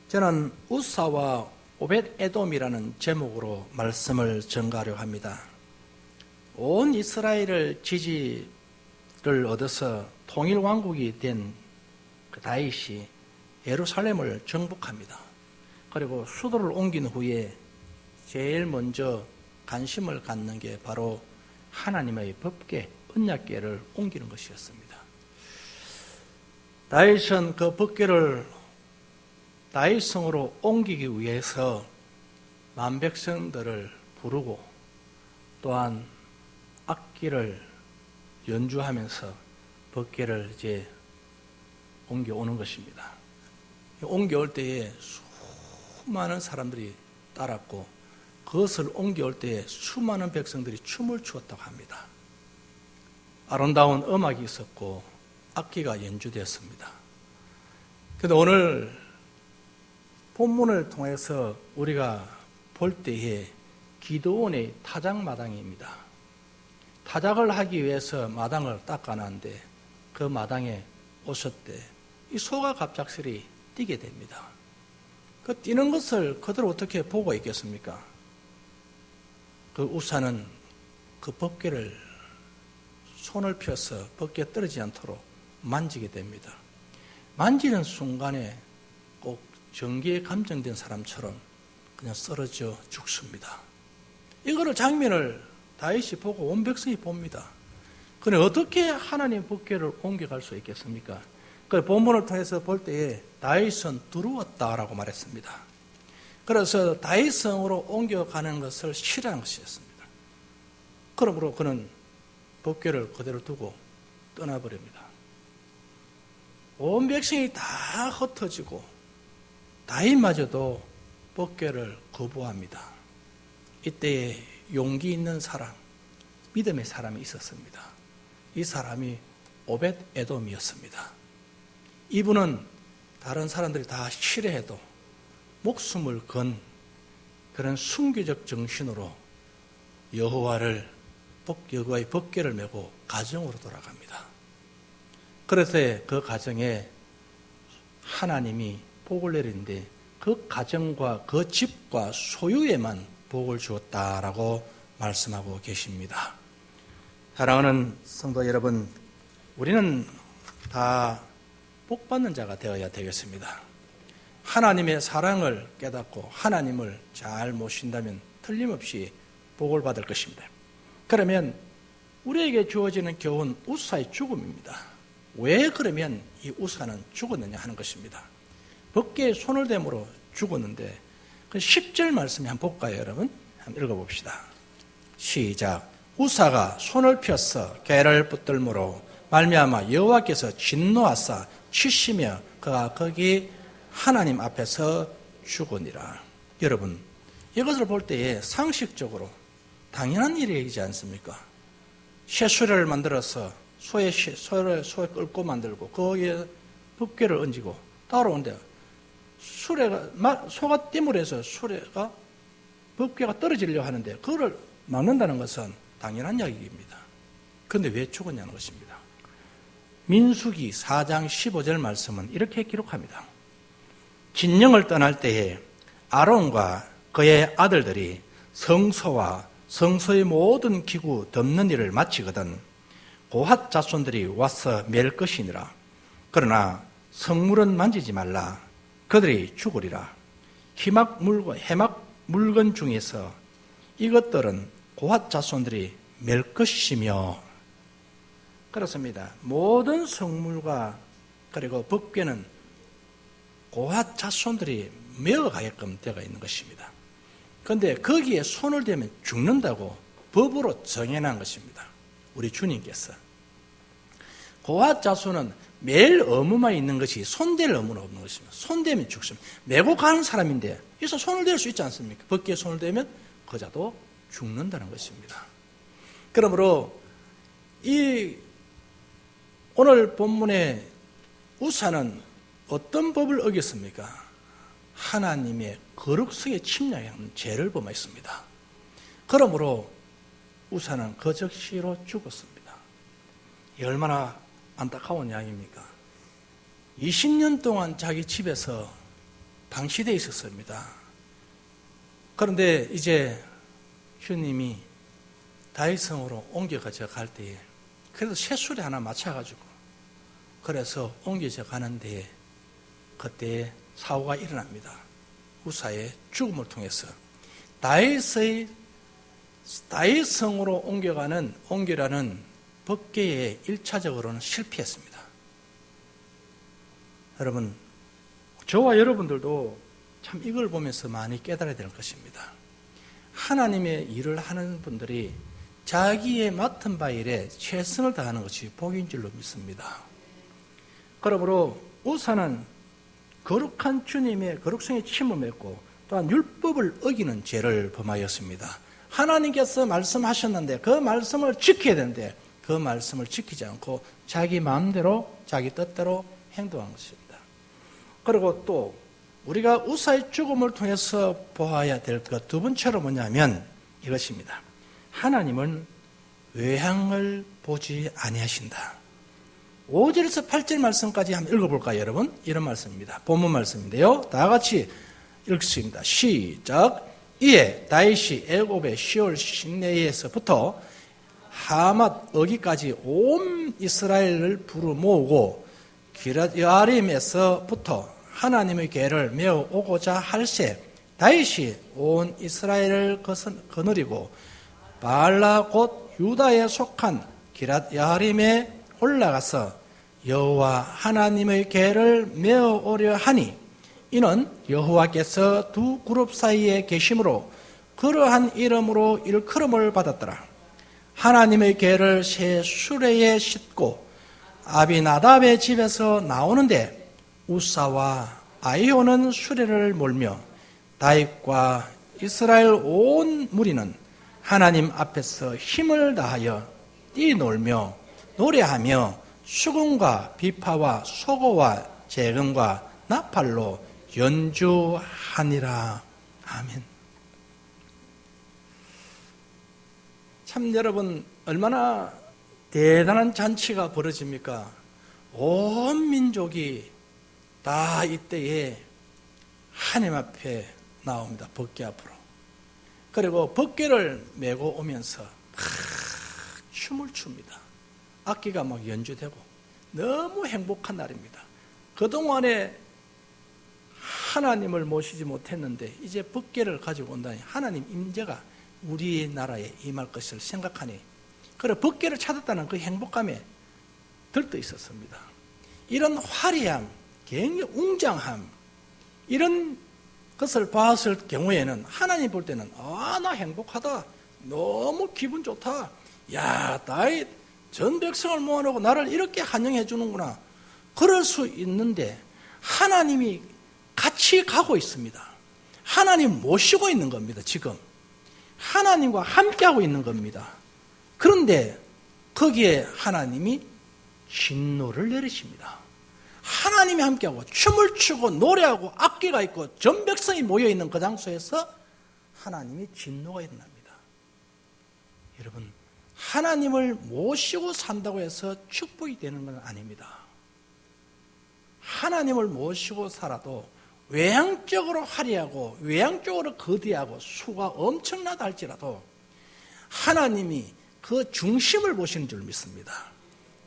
저는 우사와 오벳 에돔이라는 제목으로 말씀을 전가하려고 합니다. 온 이스라엘을 지지를 얻어서 통일왕국이 된 그 다윗이 예루살렘을 정복합니다. 그리고 수도를 옮긴 후에 제일 먼저 관심을 갖는 게 바로 하나님의 법궤, 언약궤를 옮기는 것이었습니다. 다윗은 그 법궤를 다윗성으로 옮기기 위해서 만백성들을 부르고 또한 악기를 연주하면서 법궤를 이제 옮겨오는 것입니다. 옮겨올 때에 수많은 사람들이 따랐고 그것을 옮겨올 때에 수많은 백성들이 춤을 추었다고 합니다. 아름다운 음악이 있었고 악기가 연주되었습니다. 그런데 오늘 본문을 통해서 우리가 볼 때에 기드온의 타작마당입니다. 타작을 하기 위해서 마당을 닦아놨는데 그 마당에 오셨대. 이 소가 갑작스레 뛰게 됩니다. 그 뛰는 것을 그들 어떻게 보고 있겠습니까? 그 우사는 그 법궤를 손을 펴서 법궤 떨어지지 않도록 만지게 됩니다. 만지는 순간에 꼭 전기에 감정된 사람처럼 그냥 쓰러져 죽습니다. 이거를 장면을 다윗이 보고 온 백성이 봅니다. 그런데 어떻게 하나님 법궤를 옮겨갈 수 있겠습니까? 그 본문을 통해서 볼 때에 다윗은 두려웠다라고 말했습니다. 그래서 다윗성으로 옮겨가는 것을 싫어하는 것이었습니다. 그러므로 그는 법궤를 그대로 두고 떠나버립니다. 온 백성이 다 흩어지고 다윗마저도 법궤를 거부합니다. 이때에 용기 있는 사람, 믿음의 사람이 있었습니다. 이 사람이 오벳 에돔이었습니다. 이분은 다른 사람들이 다 싫어해도 목숨을 건 그런 순교적 정신으로 여호와의 법궤를 메고 가정으로 돌아갑니다. 그래서 그 가정에 하나님이 복을 내리는데 그 가정과 그 집과 소유에만 복을 주었다라고 말씀하고 계십니다. 사랑하는 성도 여러분, 우리는 다 복받는 자가 되어야 되겠습니다. 하나님의 사랑을 깨닫고 하나님을 잘 모신다면 틀림없이 복을 받을 것입니다. 그러면 우리에게 주어지는 교훈 우사의 죽음입니다. 왜 그러면 이 우사는 죽었느냐 하는 것입니다. 법궤에 손을 댐으로 죽었는데 그 10절 말씀을 한번 볼까요, 여러분? 한번 읽어봅시다. 시작. 우사가 손을 펴서 궤를 붙들므로 말미암아 여호와께서 진노하사 치시며 그가 거기 하나님 앞에서 죽으니라. 여러분, 이것을 볼 때에 상식적으로 당연한 일이지 않습니까? 쇠수레를 만들어서 소에 끌고 만들고 거기에 법궤를 얹고 따라오는데 소가 띠물 해서 수레가 법궤가 떨어지려고 하는데 그거를 막는다는 것은 당연한 이야기입니다. 그런데 왜 죽었냐는 것입니다. 민수기 4장 15절 말씀은 이렇게 기록합니다. 진영을 떠날 때에 아론과 그의 아들들이 성소와 성소의 모든 기구 덮는 일을 마치거든 고핫 자손들이 와서 맬 것이니라. 그러나 성물은 만지지 말라. 그들이 죽으리라. 해막 물건 중에서 이것들은 고핫 자손들이 맬 것이며. 그렇습니다. 모든 성물과 그리고 법궤는 고핫 자손들이 메어가게끔 되어 있는 것입니다. 그런데 거기에 손을 대면 죽는다고 법으로 정해놓은 것입니다. 우리 주님께서. 고핫 자손은 매일 의무만 있는 것이 손댈 의무는 없는 것입니다. 손대면 죽습니다. 메고 가는 사람인데 여기서 손을 댈 수 있지 않습니까? 법궤에 손을 대면 그자도 죽는다는 것입니다. 그러므로 오늘 본문의 우사는 어떤 법을 어겼습니까? 하나님의 거룩성에 침략하는 죄를 범했습니다. 그러므로 우사는 그 즉시로 죽었습니다. 이 얼마나 안타까운 이야기입니까? 20년 동안 자기 집에서 방치되어 있었습니다. 그런데 이제 주님이 다윗성으로 옮겨져 갈 때에 그래도 쇠술에 하나 맞춰가지고 그래서 옮겨져 가는데 그때 사고가 일어납니다. 우사의 죽음을 통해서 다윗성으로 옮겨라는 법궤에 1차적으로는 실패했습니다. 여러분, 저와 여러분들도 참 이걸 보면서 많이 깨달아야 될 것입니다. 하나님의 일을 하는 분들이 자기의 맡은 바 일에 최선을 다하는 것이 복인 줄로 믿습니다. 그러므로 우사는 거룩한 주님의 거룩성에 침범했고 또한 율법을 어기는 죄를 범하였습니다. 하나님께서 말씀하셨는데 그 말씀을 지켜야 되는데 그 말씀을 지키지 않고 자기 마음대로 자기 뜻대로 행동한 것입니다. 그리고 또 우리가 우사의 죽음을 통해서 보아야 될 것 두 번째로 뭐냐면 이것입니다. 하나님은 외향을 보지 아니하신다. 5절에서 8절 말씀까지 한번 읽어볼까요, 여러분? 이런 말씀입니다. 본문 말씀인데요. 다 같이 읽습니다. 시작. 이에 다윗이 애굽의 시올 시내에서부터 하맛 어기까지 온 이스라엘을 부르 모으고 기럇여아림에서부터 하나님의 궤를 메어 오고자 할새 다윗이 온 이스라엘을 거느리고 바알라 곧 유다에 속한 기럇여아림에 올라가서 여호와 하나님의 궤를 메어 오려 하니 이는 여호와께서 두 그룹 사이에 계심으로 그러한 이름으로 일컬음을 받았더라. 하나님의 궤를 새 수레에 싣고 아비나답의 집에서 나오는데 우사와 아히오는 수레를 몰며 다윗과 이스라엘 온 무리는 하나님 앞에서 힘을 다하여 뛰놀며 노래하며 수금과 비파와 소고와 재금과 나팔로 연주하니라. 아멘. 참 여러분 얼마나 대단한 잔치가 벌어집니까? 온 민족이 다 이때에 하나님 앞에 나옵니다. 법궤 앞으로. 그리고 법궤를 메고 오면서 춤을 춥니다. 악기가 막 연주되고 너무 행복한 날입니다. 그동안에 하나님을 모시지 못했는데 이제 법궤를 가지고 온다니 하나님 임재가 우리나라에 임할 것을 생각하니 그래 법궤를 찾았다는 그 행복감에 들떠 있었습니다. 이런 화려함, 굉장히 웅장함 이런 것을 봤을 경우에는 하나님 볼 때는 나 행복하다, 너무 기분 좋다, 야 다윗 전 백성을 모아놓고 나를 이렇게 환영해 주는구나 그럴 수 있는데 하나님이 같이 가고 있습니다. 하나님 모시고 있는 겁니다. 지금 하나님과 함께하고 있는 겁니다. 그런데 거기에 하나님이 진노를 내리십니다. 하나님이 함께하고 춤을 추고 노래하고 악기가 있고 전 백성이 모여있는 그 장소에서 하나님이 진노가 일어납니다. 여러분 하나님을 모시고 산다고 해서 축복이 되는 건 아닙니다. 하나님을 모시고 살아도 외향적으로 화려하고 외향적으로 거대하고 수가 엄청나다 할지라도 하나님이 그 중심을 보시는 줄 믿습니다.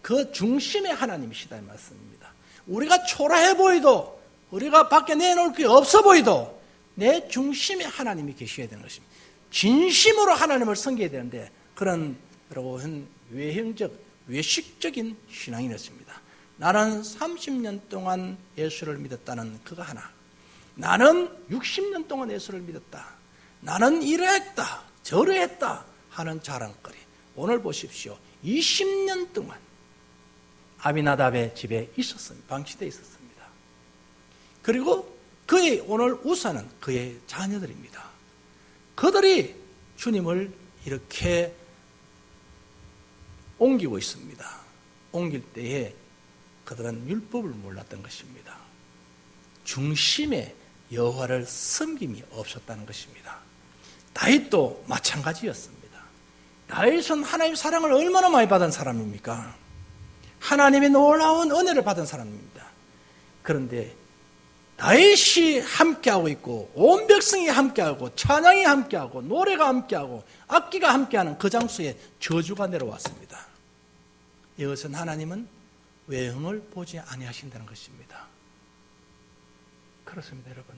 그 중심에 하나님이시다 이 말씀입니다. 우리가 초라해 보이도 우리가 밖에 내놓을 게 없어 보이도 내 중심에 하나님이 계셔야 되는 것입니다. 진심으로 하나님을 섬겨야 되는데 그런 여러분 외형적 외식적인 신앙이었습니다. 나는 30년 동안 예수를 믿었다는 그거 하나, 나는 60년 동안 예수를 믿었다, 나는 이러했다 저러했다 하는 자랑거리. 오늘 보십시오. 20년 동안 아비나답의 집에 있었습니다. 방치되어 있었습니다. 그리고 그의 오늘 우사는 그의 자녀들입니다. 그들이 주님을 이렇게 옮기고 있습니다. 옮길 때에 그들은 율법을 몰랐던 것입니다. 중심에 여호와를 섬김이 없었다는 것입니다. 다윗도 마찬가지였습니다. 다윗은 하나님의 사랑을 얼마나 많이 받은 사람입니까? 하나님의 놀라운 은혜를 받은 사람입니다. 그런데 다윗이 함께하고 있고 온 백성이 함께하고 찬양이 함께하고 노래가 함께하고 악기가 함께하는 그 장소에 저주가 내려왔습니다. 이것은 하나님은 외형을 보지 아니하신다는 것입니다. 그렇습니다, 여러분.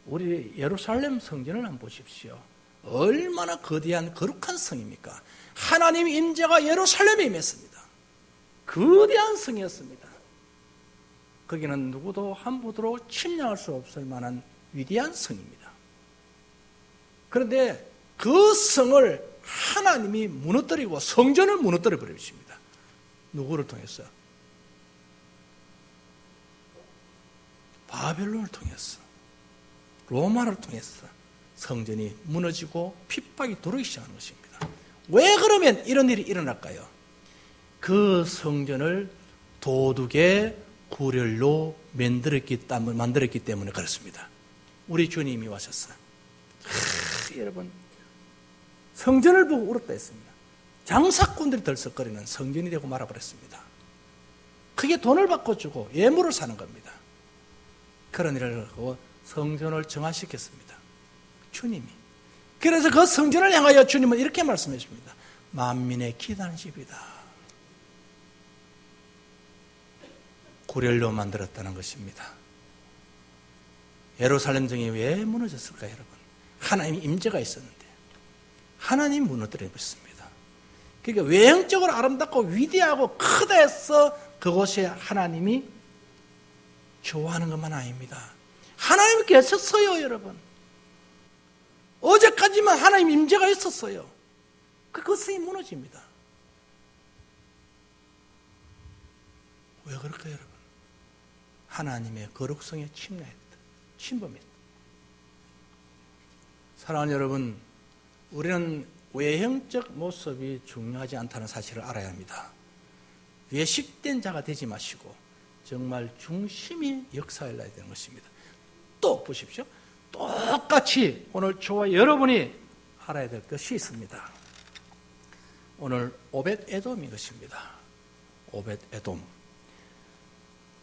우리 예루살렘 성전을 한번 보십시오. 얼마나 거대한 거룩한 성입니까? 하나님의 임재가 예루살렘에 임했습니다. 거대한 성이었습니다. 거기는 누구도 함부로 침략할 수 없을 만한 위대한 성입니다. 그런데 그 성을 하나님이 무너뜨리고 성전을 무너뜨려 버리십니다. 누구를 통해서? 바벨론을 통해서, 로마를 통해서 성전이 무너지고 핍박이 들어오기 시작하는 것입니다. 왜 그러면 이런 일이 일어날까요? 그 성전을 도둑의 구렬로 만들었기 때문에 그렇습니다. 우리 주님이 와셨어요. 여러분, 성전을 보고 울었다 했습니다. 장사꾼들이 덜썩거리는 성전이 되고 말아버렸습니다. 그게 돈을 받고 주고 예물을 사는 겁니다. 그런 일을 하고 성전을 정화시켰습니다. 주님이. 그래서 그 성전을 향하여 주님은 이렇게 말씀해 주십니다. 만민의 기도하는 집이다. 구렬로 만들었다는 것입니다. 예루살렘 성이 왜 무너졌을까요, 여러분? 하나님의 임재가 있었는데 하나님 무너뜨려 버렸습니다. 그러니까 외형적으로 아름답고 위대하고 크다 해서 그곳에 하나님이 좋아하는 것만 아닙니다. 하나님이 계셨어요, 여러분. 어제까지만 하나님 임재가 있었어요. 그 성이 무너집니다. 왜 그럴까요, 여러분? 하나님의 거룩성에 침범했다. 사랑하는 여러분, 우리는 외형적 모습이 중요하지 않다는 사실을 알아야 합니다. 외식된 자가 되지 마시고 정말 중심이 역사해야 되는 것입니다. 또 보십시오. 똑같이 오늘 저와 여러분이 알아야 될 것이 있습니다. 오늘 오벳에돔이 것입니다. 오벳에돔.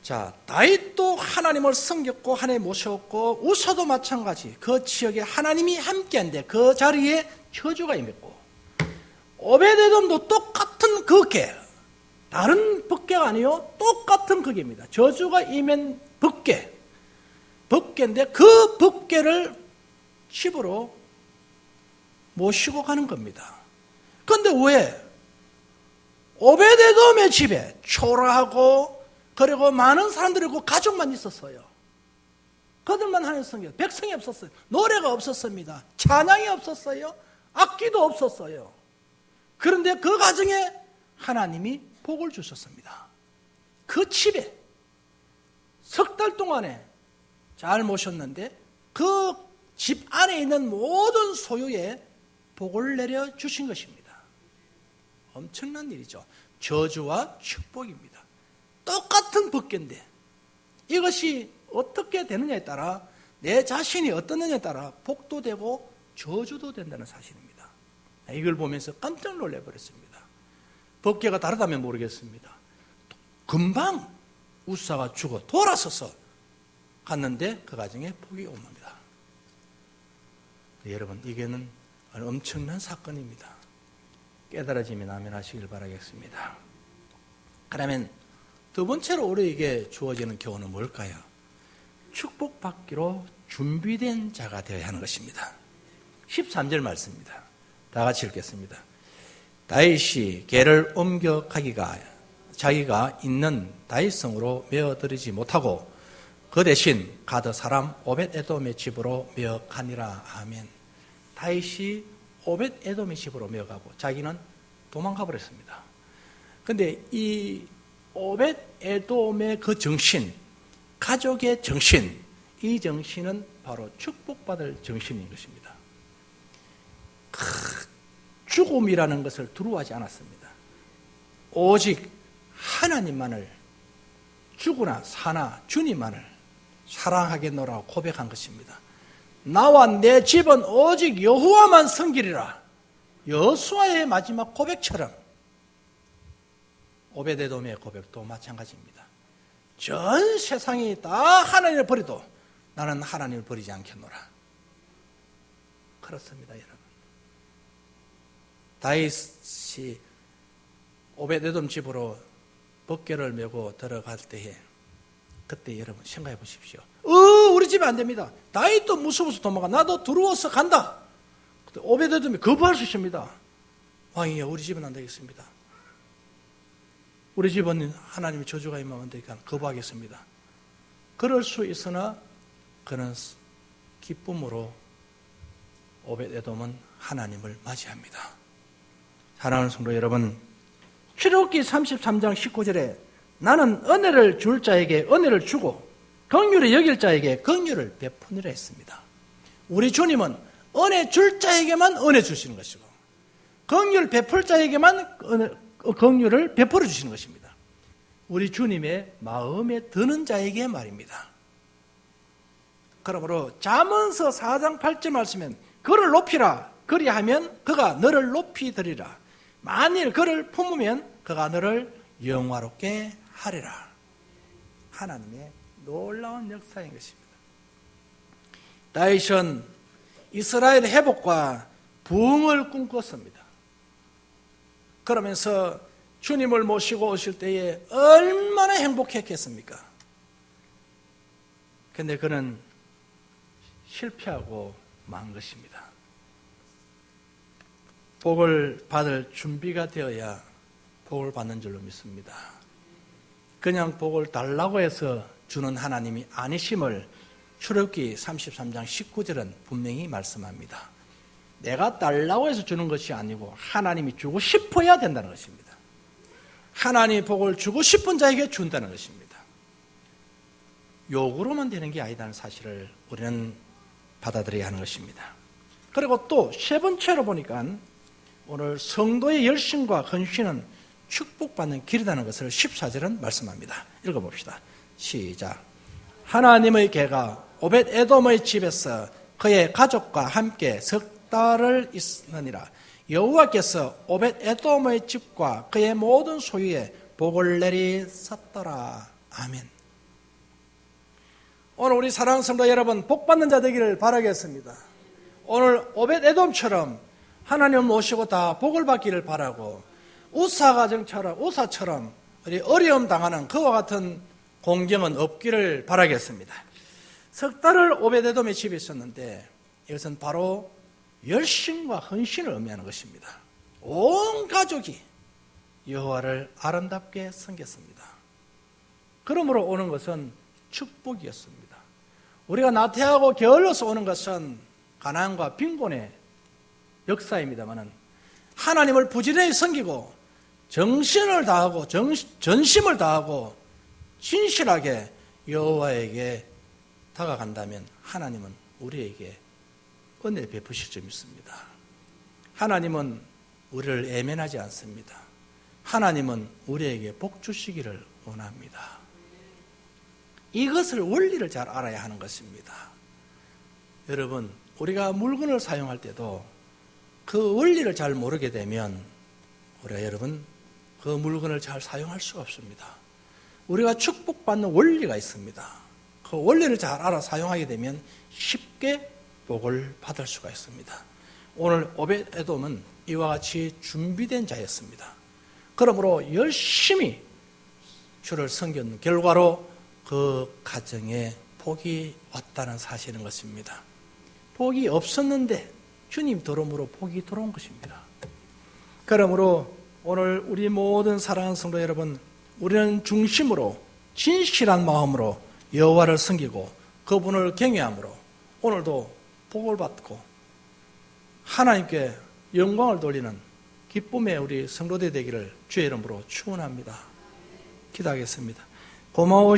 자, 다윗도 하나님을 섬겼고 하나님 모셨고 우사도 마찬가지. 그 지역에 하나님이 함께한데 그 자리에 저주가 임했고, 오벳에돔도 똑같은 그게, 다른 법궤가 아니요, 똑같은 그게입니다. 저주가 임한 법궤인데 그 법궤를 집으로 모시고 가는 겁니다. 그런데 왜 오벳에돔의 집에 초라하고 그리고 많은 사람들이 그 가족만 있었어요. 그들만 하나님 섬겨. 백성이 없었어요. 노래가 없었습니다. 찬양이 없었어요. 악기도 없었어요. 그런데 그 가정에 하나님이 복을 주셨습니다. 그 집에 석 달 동안에 잘 모셨는데 그 집 안에 있는 모든 소유에 복을 내려 주신 것입니다. 엄청난 일이죠. 저주와 축복입니다. 똑같은 법궤인데 이것이 어떻게 되느냐에 따라, 내 자신이 어떻느냐에 따라 복도 되고 저주도 된다는 사실입니다. 이걸 보면서 깜짝 놀라버렸습니다. 법궤가 다르다면 모르겠습니다. 금방 우사가 죽어 돌아서서 갔는데 그 가정에 복이 온 겁니다. 여러분, 이게는 엄청난 사건입니다. 깨달아지면 아멘 하시길 바라겠습니다. 그러면 두 번째로 우리에게 주어지는 교훈은 뭘까요? 축복받기로 준비된 자가 되어야 하는 것입니다. 13절 말씀입니다. 다 같이 읽겠습니다. 다윗이 궤를 옮겨가기가 자기가 있는 다윗성으로 메어들이지 못하고 그 대신 가드 사람 오벳에돔의 집으로 메어가니라. 아멘. 다윗이 오벳에돔의 집으로 메어가고 자기는 도망가 버렸습니다. 그런데 이 오벳에돔의 그 정신, 가족의 정신, 이 정신은 바로 축복받을 정신인 것입니다. 죽음이라는 것을 두려워하지 않았습니다. 오직 하나님만을, 죽으나 사나 주님만을 사랑하겠노라고 고백한 것입니다. 나와 내 집은 오직 여호와만 섬기리라. 여호수아의 마지막 고백처럼 오벳에돔의 고백도 마찬가지입니다. 전 세상이 다 하나님을 버려도 나는 하나님을 버리지 않겠노라. 그렇습니다, 여러분. 다윗이 오벳에돔 집으로 법궤를 메고 들어갈 때에 그때 여러분 생각해 보십시오. 우리 집에 안 됩니다. 다윗도 무서워서 도망가. 나도 들어와서 간다. 그때 오벳에돔이 거부할 수 있습니다. 왕이여, 우리 집은 안 되겠습니다. 우리 집은 하나님의 저주가 임하면 되니까 거부하겠습니다. 그럴 수 있으나 그는 기쁨으로 오벳에돔은 하나님을 맞이합니다. 사랑하는 성도 여러분, 출애굽기 33장 19절에 나는 은혜를 줄 자에게 은혜를 주고 긍휼히 여길 자에게 긍휼을 베푸니라 했습니다. 우리 주님은 은혜 줄 자에게만 은혜 주시는 것이고 긍휼 베풀 자에게만 긍휼을 베풀어 주시는 것입니다. 우리 주님의 마음에 드는 자에게 말입니다. 그러므로 잠언서 4장 8절 말씀엔 그를 높이라 그리하면 그가 너를 높이 들이라 만일 그를 품으면 그가 너를 영화롭게 하리라. 하나님의 놀라운 역사인 것입니다. 다윗은 이스라엘의 회복과 부흥을 꿈꿨습니다. 그러면서 주님을 모시고 오실 때에 얼마나 행복했겠습니까? 그런데 그는 실패하고 만 것입니다. 복을 받을 준비가 되어야 복을 받는 줄로 믿습니다. 그냥 복을 달라고 해서 주는 하나님이 아니심을 출애굽기 33장 19절은 분명히 말씀합니다. 내가 달라고 해서 주는 것이 아니고 하나님이 주고 싶어야 된다는 것입니다. 하나님이 복을 주고 싶은 자에게 준다는 것입니다. 욕으로만 되는 게 아니다는 사실을 우리는 받아들여야 하는 것입니다. 그리고 또 세 번째로 보니까 오늘 성도의 열심과 헌신은 축복받는 길이라는 것을 14절은 말씀합니다. 읽어봅시다. 시작. 하나님의 개가 오벳에돔의 집에서 그의 가족과 함께 석 달을 있느니라. 여호와께서 오벳에돔의 집과 그의 모든 소유에 복을 내리셨더라. 아멘. 오늘 우리 사랑하는 성도 여러분, 복받는 자 되기를 바라겠습니다. 오늘 오벳에돔처럼 하나님 모시고 다 복을 받기를 바라고 우사처럼 우리 어려움 당하는 그와 같은 공경은 없기를 바라겠습니다. 석 달을 오벳에돔의 집에 있었는데 이것은 바로 열심과 헌신을 의미하는 것입니다. 온 가족이 여호와를 아름답게 섬겼습니다. 그러므로 오는 것은 축복이었습니다. 우리가 나태하고 게을러서 오는 것은 가난과 빈곤의 역사입니다마는 하나님을 부지런히 섬기고 정신을 다하고 전심을 다하고 진실하게 여호와에게 다가간다면 하나님은 우리에게 은혜를 베푸실 줄 믿습니다. 하나님은 우리를 애면하지 않습니다. 하나님은 우리에게 복 주시기를 원합니다. 이것을 원리를 잘 알아야 하는 것입니다. 여러분, 우리가 물건을 사용할 때도 그 원리를 잘 모르게 되면 우리가 여러분 그 물건을 잘 사용할 수가 없습니다. 우리가 축복받는 원리가 있습니다. 그 원리를 잘 알아 사용하게 되면 쉽게 복을 받을 수가 있습니다. 오늘 오벳에돔은 이와 같이 준비된 자였습니다. 그러므로 열심히 주를 섬긴 결과로 그 가정에 복이 왔다는 사실인 것입니다. 복이 없었는데 주님 들어옴으로 복이 들어온 것입니다. 그러므로 오늘 우리 모든 사랑하는 성도 여러분, 우리는 중심으로 진실한 마음으로 여호와를 섬기고 그분을 경외함으로 오늘도 복을 받고 하나님께 영광을 돌리는 기쁨의 우리 성도들 되기를 주의 이름으로 축원합니다. 기도하겠습니다. 고마워.